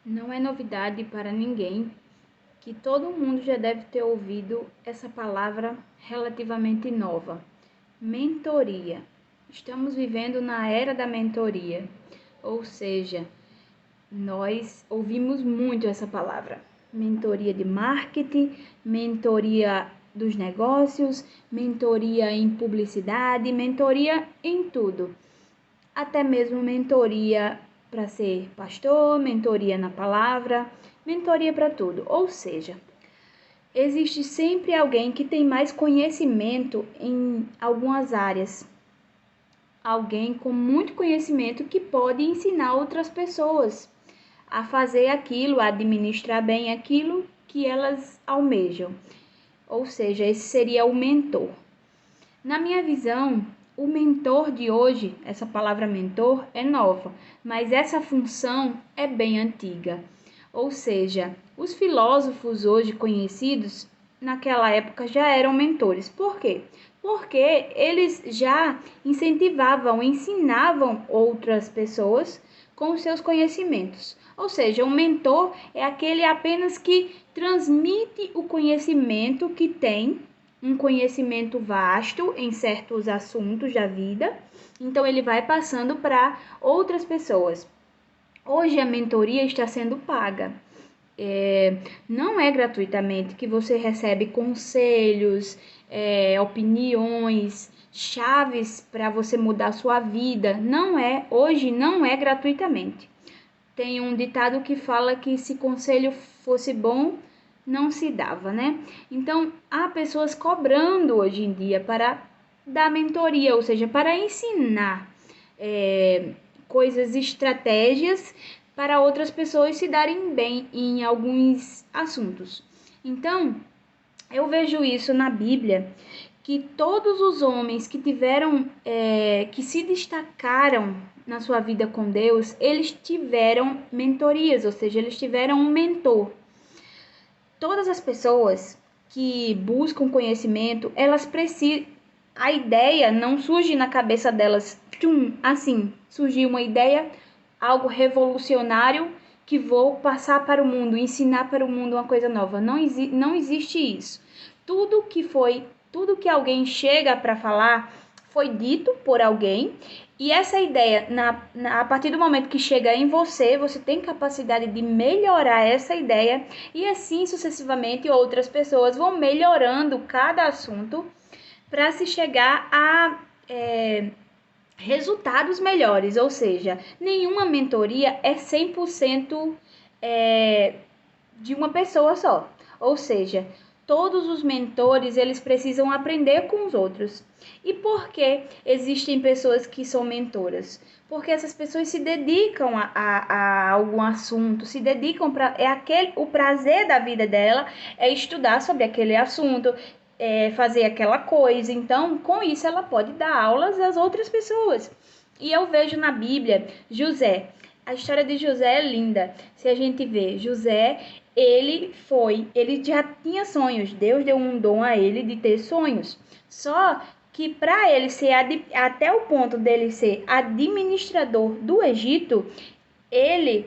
Não é novidade para ninguém que todo mundo já deve ter ouvido essa palavra relativamente nova: mentoria. Estamos vivendo na era da mentoria, ou seja, nós ouvimos muito essa palavra. Mentoria de marketing, mentoria dos negócios, mentoria em publicidade, mentoria em tudo. Até mesmo mentoria para ser pastor, mentoria na palavra, mentoria para tudo. Ou seja, existe sempre alguém que tem mais conhecimento em algumas áreas. Alguém com muito conhecimento que pode ensinar outras pessoas a fazer aquilo, a administrar bem aquilo que elas almejam. Ou seja, esse seria o mentor. Na minha visão, o mentor de hoje, essa palavra mentor é nova, mas essa função é bem antiga. Ou seja, os filósofos hoje conhecidos, naquela época já eram mentores. Por quê? Porque eles já incentivavam, ensinavam outras pessoas com os seus conhecimentos. Ou seja, um mentor é aquele apenas que transmite o conhecimento que tem, um conhecimento vasto em certos assuntos da vida, então ele vai passando para outras pessoas. Hoje a mentoria está sendo paga. Não é gratuitamente que você recebe conselhos, opiniões, chaves para você mudar a sua vida. Hoje não é gratuitamente. Tem um ditado que fala que se conselho fosse bom, não se dava, né? Então, há pessoas cobrando hoje em dia para dar mentoria, ou seja, para ensinar coisas, estratégias para outras pessoas se darem bem em alguns assuntos. Então, eu vejo isso na Bíblia, que todos os homens que que se destacaram na sua vida com Deus, eles tiveram mentorias, ou seja, eles tiveram um mentor. Todas as pessoas que buscam conhecimento, elas precisam. A ideia não surge na cabeça delas, assim, surgiu uma ideia, algo revolucionário que vou passar para o mundo, ensinar para o mundo uma coisa nova. Não existe isso. Tudo que alguém chega para falar foi dito por alguém, e essa ideia, a partir do momento que chega em você, você tem capacidade de melhorar essa ideia, e assim sucessivamente outras pessoas vão melhorando cada assunto para se chegar a resultados melhores. Ou seja, nenhuma mentoria é 100% de uma pessoa só. Ou seja, todos os mentores, eles precisam aprender com os outros. E por que existem pessoas que são mentoras? Porque essas pessoas se dedicam a algum assunto, se dedicam para o prazer da vida dela é estudar sobre aquele assunto, fazer aquela coisa. Então, com isso ela pode dar aulas às outras pessoas. E eu vejo na Bíblia José. A história de José é linda. Se a gente vê José, ele já tinha sonhos. Deus deu um dom a ele de ter sonhos. Só que para ele ser até o ponto dele ser administrador do Egito, ele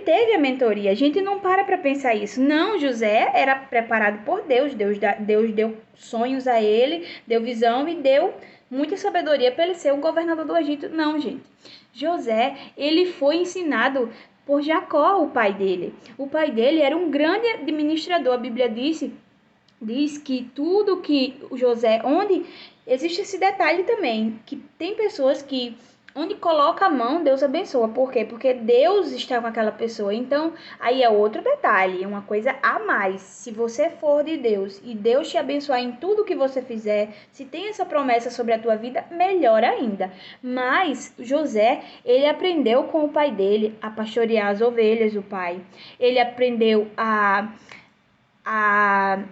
teve a mentoria. A gente não para pensar isso. Não, José era preparado por Deus. Deus deu sonhos a ele, deu visão e deu muita sabedoria para ele ser o governador do Egito. Não, gente. José, ele foi ensinado por Jacó, o pai dele. O pai dele era um grande administrador. A Bíblia diz que tudo que o José, onde existe esse detalhe também, que tem pessoas que onde coloca a mão, Deus abençoa. Por quê? Porque Deus está com aquela pessoa. Então, aí é outro detalhe, é uma coisa a mais. Se você for de Deus e Deus te abençoar em tudo que você fizer, se tem essa promessa sobre a tua vida, melhor ainda. Mas José, ele aprendeu com o pai dele a pastorear as ovelhas, o pai. Ele aprendeu a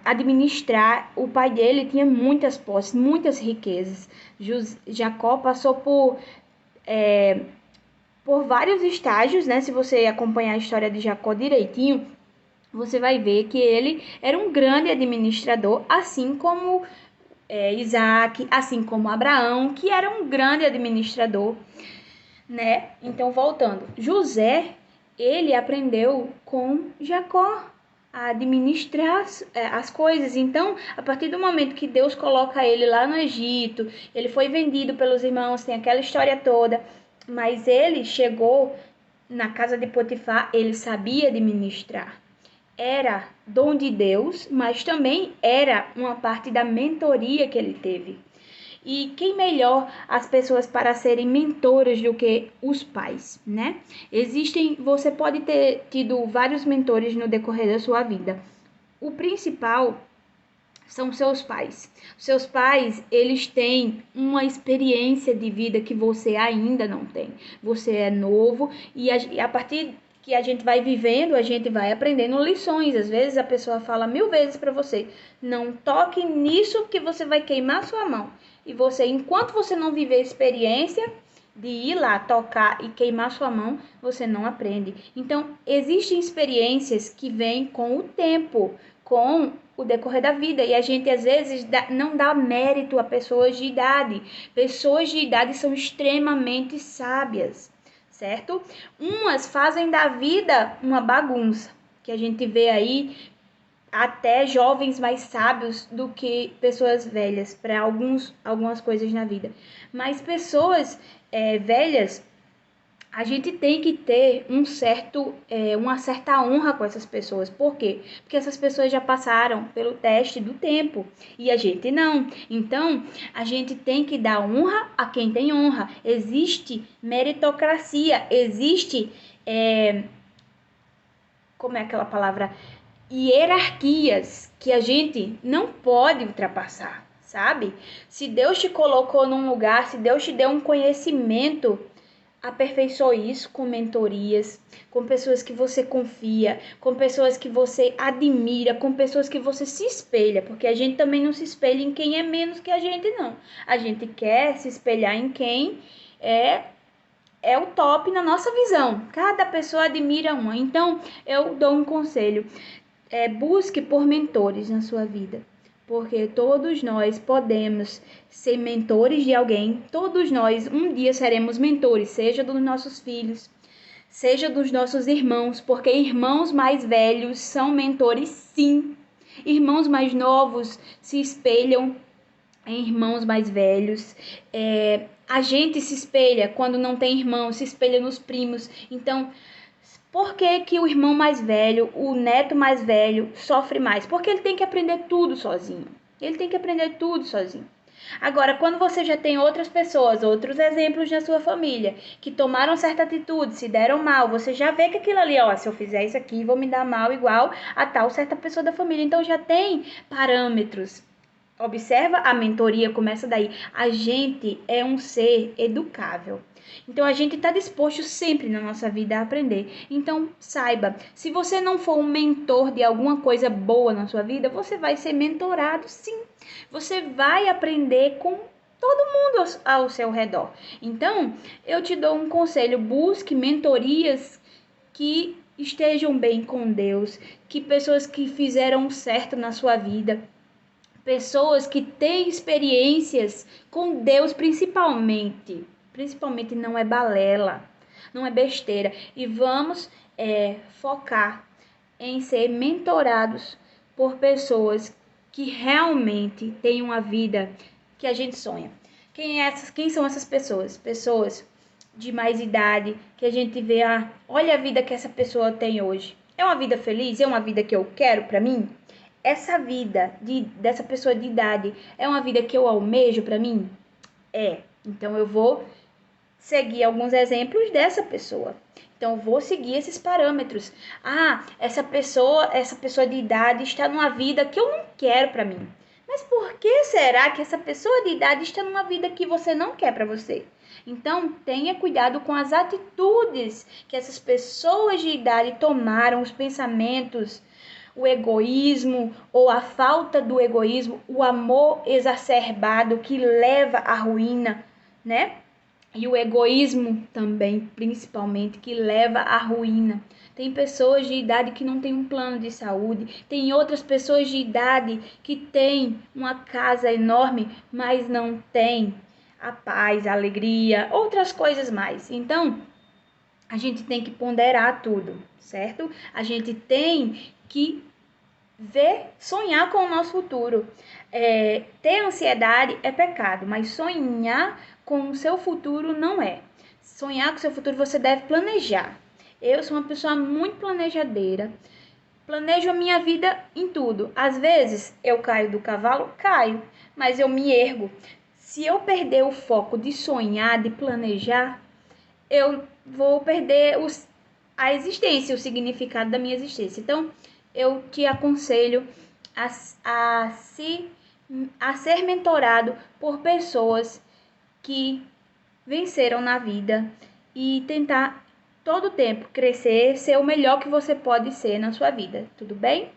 administrar. O pai dele tinha muitas posses, muitas riquezas. Jacó passou por vários estágios, né? Se você acompanhar a história de Jacó direitinho, você vai ver que ele era um grande administrador, assim como Isaac, assim como Abraão, que era um grande administrador, né? Então, voltando, José, ele aprendeu com Jacó a administrar as coisas. Então, a partir do momento que Deus coloca ele lá no Egito, ele foi vendido pelos irmãos, tem aquela história toda, mas ele chegou na casa de Potifar, ele sabia administrar. Era dom de Deus, mas também era uma parte da mentoria que ele teve. E quem melhor as pessoas para serem mentoras do que os pais, né? Você pode ter tido vários mentores no decorrer da sua vida. O principal são seus pais. Seus pais, eles têm uma experiência de vida que você ainda não tem. Você é novo e a partir que a gente vai vivendo, a gente vai aprendendo lições. Às vezes a pessoa fala 1000 vezes para você, não toque nisso que você vai queimar sua mão. E você, enquanto você não viver a experiência de ir lá tocar e queimar sua mão, você não aprende. Então, existem experiências que vêm com o tempo, com o decorrer da vida, e a gente às vezes não dá mérito a pessoas de idade. Pessoas de idade são extremamente sábias, certo? Umas fazem da vida uma bagunça, que a gente vê aí até jovens mais sábios do que pessoas velhas para algumas coisas na vida. Mas pessoas velhas, a gente tem que ter uma certa honra com essas pessoas. Por quê? Porque essas pessoas já passaram pelo teste do tempo e a gente não. Então, a gente tem que dar honra a quem tem honra. Existe meritocracia, existe, como é aquela palavra? Hierarquias que a gente não pode ultrapassar, sabe? Se Deus te colocou num lugar, se Deus te deu um conhecimento, aperfeiçoe isso com mentorias, com pessoas que você confia, com pessoas que você admira, com pessoas que você se espelha, porque a gente também não se espelha em quem é menos que a gente, não. A gente quer se espelhar em quem é o top na nossa visão. Cada pessoa admira uma. Então, eu dou um conselho. Busque por mentores na sua vida, porque todos nós podemos ser mentores de alguém, todos nós um dia seremos mentores, seja dos nossos filhos, seja dos nossos irmãos, porque irmãos mais velhos são mentores sim, irmãos mais novos se espelham em irmãos mais velhos, a gente se espelha quando não tem irmão, se espelha nos primos, então por que que o irmão mais velho, o neto mais velho, sofre mais? Porque ele tem que aprender tudo sozinho. Ele tem que aprender tudo sozinho. Agora, quando você já tem outras pessoas, outros exemplos na sua família, que tomaram certa atitude, se deram mal, você já vê que aquilo ali, ó, se eu fizer isso aqui, vou me dar mal igual a tal certa pessoa da família. Então já tem parâmetros. Observa, a mentoria começa daí. A gente é um ser educável. Então, a gente está disposto sempre na nossa vida a aprender. Então, saiba, se você não for um mentor de alguma coisa boa na sua vida, você vai ser mentorado, sim. Você vai aprender com todo mundo ao seu redor. Então, eu te dou um conselho: busque mentorias que estejam bem com Deus, que pessoas que fizeram certo na sua vida, pessoas que têm experiências com Deus principalmente. Principalmente não é balela, não é besteira. E vamos focar em ser mentorados por pessoas que realmente têm uma vida que a gente sonha. Quem são essas pessoas? Pessoas de mais idade, que a gente vê, olha a vida que essa pessoa tem hoje. É uma vida feliz? É uma vida que eu quero para mim? Essa vida dessa pessoa de idade é uma vida que eu almejo para mim? Então eu vou seguir alguns exemplos dessa pessoa. Então eu vou seguir esses parâmetros. Essa pessoa de idade está numa vida que eu não quero para mim. Mas por que será que essa pessoa de idade está numa vida que você não quer para você? Então, tenha cuidado com as atitudes que essas pessoas de idade tomaram, os pensamentos, o egoísmo ou a falta do egoísmo, o amor exacerbado que leva à ruína, né? E o egoísmo também, principalmente, que leva à ruína. Tem pessoas de idade que não têm um plano de saúde, tem outras pessoas de idade que têm uma casa enorme, mas não têm a paz, a alegria, outras coisas mais. Então, a gente tem que ponderar tudo, certo? A gente tem que sonhar com o nosso futuro. Ter ansiedade é pecado, mas sonhar com o seu futuro não é. Sonhar com o seu futuro você deve planejar. Eu sou uma pessoa muito planejadeira. Planejo a minha vida em tudo. Às vezes eu caio do cavalo, caio, mas eu me ergo. Se eu perder o foco de sonhar, de planejar, eu vou perder a existência, o significado da minha existência. Então, eu te aconselho a, a, se, a ser mentorado por pessoas que venceram na vida e tentar todo o tempo crescer, ser o melhor que você pode ser na sua vida. Tudo bem?